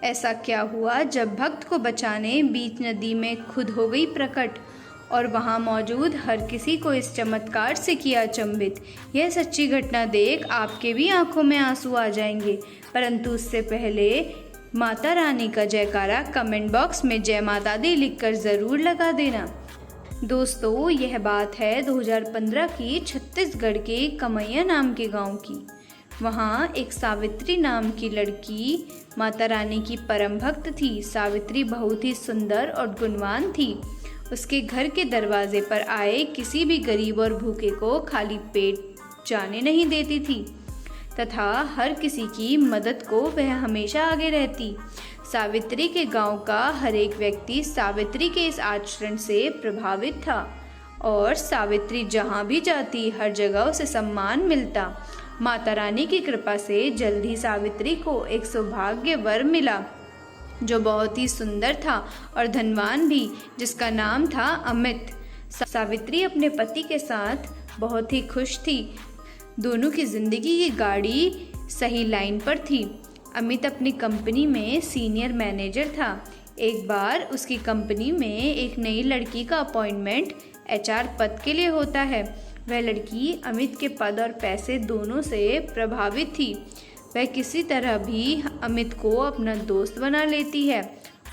ऐसा क्या हुआ जब भक्त को बचाने बीच नदी में खुद हो गई प्रकट और वहां मौजूद हर किसी को इस चमत्कार से किया अचंभित। यह सच्ची घटना देख आपके भी आंखों में आंसू आ जाएंगे, परंतु उससे पहले माता रानी का जयकारा कमेंट बॉक्स में जय माता दी लिखकर ज़रूर लगा देना। दोस्तों, यह बात है 2015 की छत्तीसगढ़ के कमैया नाम के गांव की। वहाँ एक सावित्री नाम की लड़की माता रानी की परम भक्त थी। सावित्री बहुत ही सुंदर और गुणवान थी। उसके घर के दरवाजे पर आए किसी भी गरीब और भूखे को खाली पेट जाने नहीं देती थी तथा हर किसी की मदद को वह हमेशा आगे रहती। सावित्री के गांव का हर एक व्यक्ति सावित्री के इस आचरण से प्रभावित था और सावित्री जहां भी जाती हर जगह उसे सम्मान मिलता। माता रानी की कृपा से जल्द ही सावित्री को एक सौभाग्य वर मिला जो बहुत ही सुंदर था और धनवान भी, जिसका नाम था अमित। सावित्री अपने पति के साथ बहुत ही खुश थी। दोनों की जिंदगी की गाड़ी सही लाइन पर थी। अमित अपनी कंपनी में सीनियर मैनेजर था। एक बार उसकी कंपनी में एक नई लड़की का अपॉइंटमेंट एचआर पद के लिए होता है। वह लड़की अमित के पद और पैसे दोनों से प्रभावित थी। वह किसी तरह भी अमित को अपना दोस्त बना लेती है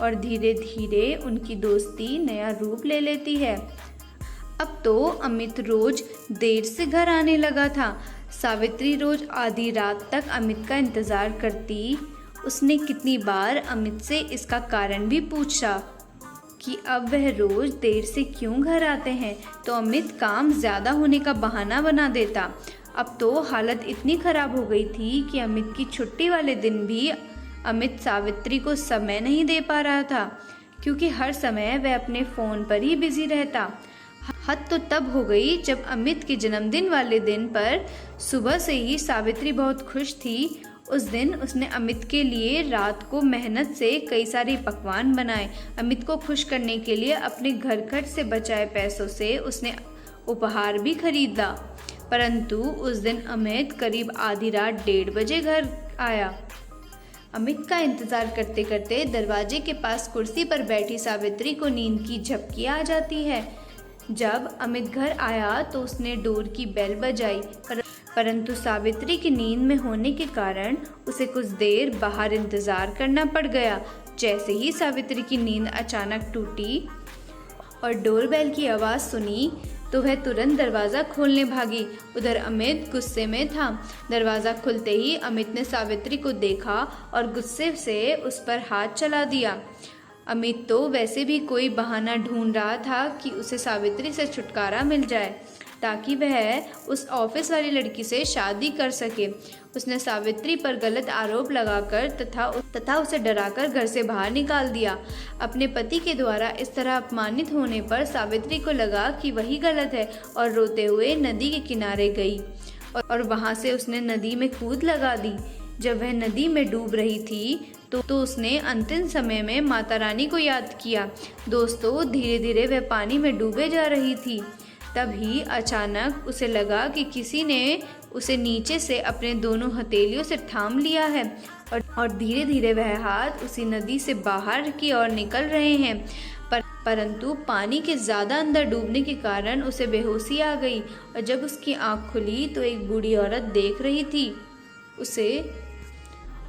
और धीरे धीरे उनकी दोस्ती नया रूप ले लेती है। अब तो अमित रोज देर से घर आने लगा था। सावित्री रोज आधी रात तक अमित का इंतजार करती। उसने कितनी बार अमित से इसका कारण भी पूछा कि अब वह रोज देर से क्यों घर आते हैं, तो अमित काम ज़्यादा होने का बहाना बना देता। अब तो हालत इतनी खराब हो गई थी कि अमित की छुट्टी वाले दिन भी अमित सावित्री को समय नहीं दे पा रहा था, क्योंकि हर समय वह अपने फ़ोन पर ही बिजी रहता। हद तो तब हो गई जब अमित के जन्मदिन वाले दिन पर सुबह से ही सावित्री बहुत खुश थी। उस दिन उसने अमित के लिए रात को मेहनत से कई सारे पकवान बनाए। अमित को खुश करने के लिए अपने घर खर्च से बचाए पैसों से उसने उपहार भी खरीदा, परंतु उस दिन अमित करीब आधी रात 1:30 बजे घर आया। अमित का इंतजार करते करते दरवाजे के पास कुर्सी पर बैठी सावित्री को नींद की झपकी आ जाती है। जब अमित घर आया तो उसने डोर की बेल बजाई, परंतु सावित्री की नींद में होने के कारण उसे कुछ देर बाहर इंतजार करना पड़ गया। जैसे ही सावित्री की नींद अचानक टूटी और डोरबेल की आवाज़ सुनी तो वह तुरंत दरवाज़ा खोलने भागी। उधर अमित गुस्से में था। दरवाज़ा खुलते ही अमित ने सावित्री को देखा और गुस्से से उस पर हाथ चला दिया। अमित तो वैसे भी कोई बहाना ढूंढ रहा था कि उसे सावित्री से छुटकारा मिल जाए ताकि वह उस ऑफिस वाली लड़की से शादी कर सके। उसने सावित्री पर गलत आरोप लगाकर तथा उसे डराकर घर से बाहर निकाल दिया। अपने पति के द्वारा इस तरह अपमानित होने पर सावित्री को लगा कि वही गलत है और रोते हुए नदी के किनारे गई और वहां से उसने नदी में कूद लगा दी। जब वह नदी में डूब रही थी तो उसने अंतिम समय में माता रानी को याद किया। दोस्तों, धीरे धीरे वह पानी में डूबे जा रही थी। तभी अचानक उसे लगा कि किसी ने उसे नीचे से अपने दोनों हथेलियों से थाम लिया है और धीरे धीरे वह हाथ उसी नदी से बाहर की ओर निकल रहे हैं। परंतु पानी के ज़्यादा अंदर डूबने के कारण उसे बेहोशी आ गई और जब उसकी आंख खुली तो एक बूढ़ी औरत देख रही थी उसे।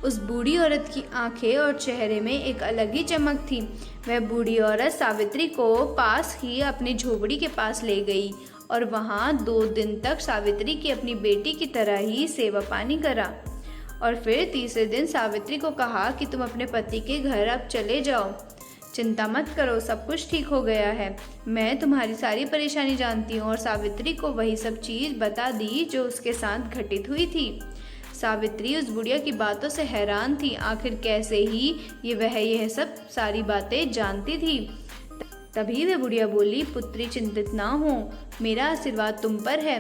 उस बूढ़ी औरत की आंखें और चेहरे में एक अलग ही चमक थी। वह बूढ़ी औरत सावित्री को पास ही अपनी झोपड़ी के पास ले गई और वहां 2 दिन तक सावित्री की अपनी बेटी की तरह ही सेवा पानी करा और फिर तीसरे दिन सावित्री को कहा कि तुम अपने पति के घर अब चले जाओ। चिंता मत करो, सब कुछ ठीक हो गया है। मैं तुम्हारी सारी परेशानी जानती हूँ और सावित्री को वही सब चीज़ बता दी जो उसके साथ घटित हुई थी। सावित्री उस बुढ़िया की बातों से हैरान थी। आखिर कैसे ही यह सब सारी बातें जानती थी। तभी वह बुढ़िया बोली, पुत्री चिंतित ना हो, मेरा आशीर्वाद तुम पर है,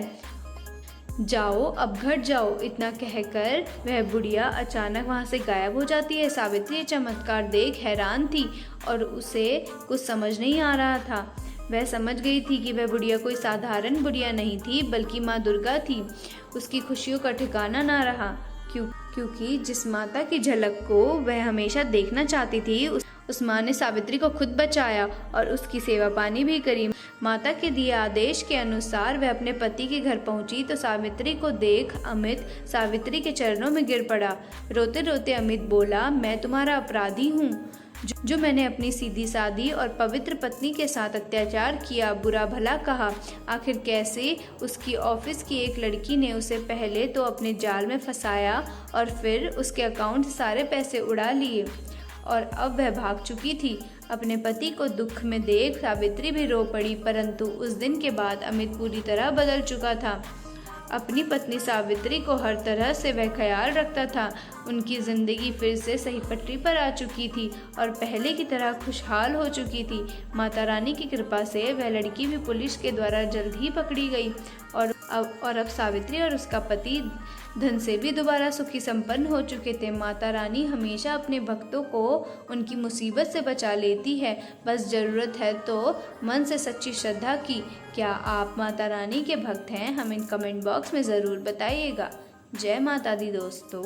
जाओ अब घर जाओ। इतना कहकर वह बुढ़िया अचानक वहां से गायब हो जाती है। सावित्री ये चमत्कार देख हैरान थी और उसे कुछ समझ नहीं आ रहा था। वह समझ गई थी कि वह बुढ़िया कोई साधारण बुढ़िया नहीं थी बल्कि माँ दुर्गा थी। उसकी खुशियों का ठिकाना ना रहा क्योंकि जिस माता की झलक को वह हमेशा देखना चाहती थी उस माँ ने सावित्री को खुद बचाया और उसकी सेवा पानी भी करी। माता के दिए आदेश के अनुसार वह अपने पति के घर पहुंची तो सावित्री को देख अमित सावित्री के चरणों में गिर पड़ा। रोते रोते अमित बोला, मैं तुम्हारा अपराधी हूँ जो मैंने अपनी सीधी सादी और पवित्र पत्नी के साथ अत्याचार किया, बुरा भला कहा। आखिर कैसे उसकी ऑफिस की एक लड़की ने उसे पहले तो अपने जाल में फंसाया और फिर उसके अकाउंट से सारे पैसे उड़ा लिए और अब वह भाग चुकी थी। अपने पति को दुख में देख सावित्री भी रो पड़ी, परंतु उस दिन के बाद अमित पूरी तरह बदल चुका था। अपनी पत्नी सावित्री को हर तरह से वह ख्याल रखता था। उनकी जिंदगी फिर से सही पटरी पर आ चुकी थी और पहले की तरह खुशहाल हो चुकी थी। माता रानी की कृपा से वह लड़की भी पुलिस के द्वारा जल्द ही पकड़ी गई और अब सावित्री और उसका पति धन से भी दोबारा सुखी संपन्न हो चुके थे। माता रानी हमेशा अपने भक्तों को उनकी मुसीबत से बचा लेती है, बस ज़रूरत है तो मन से सच्ची श्रद्धा की। क्या आप माता रानी के भक्त हैं? हमें कमेंट बॉक्स में ज़रूर बताइएगा। जय माता दी दोस्तों।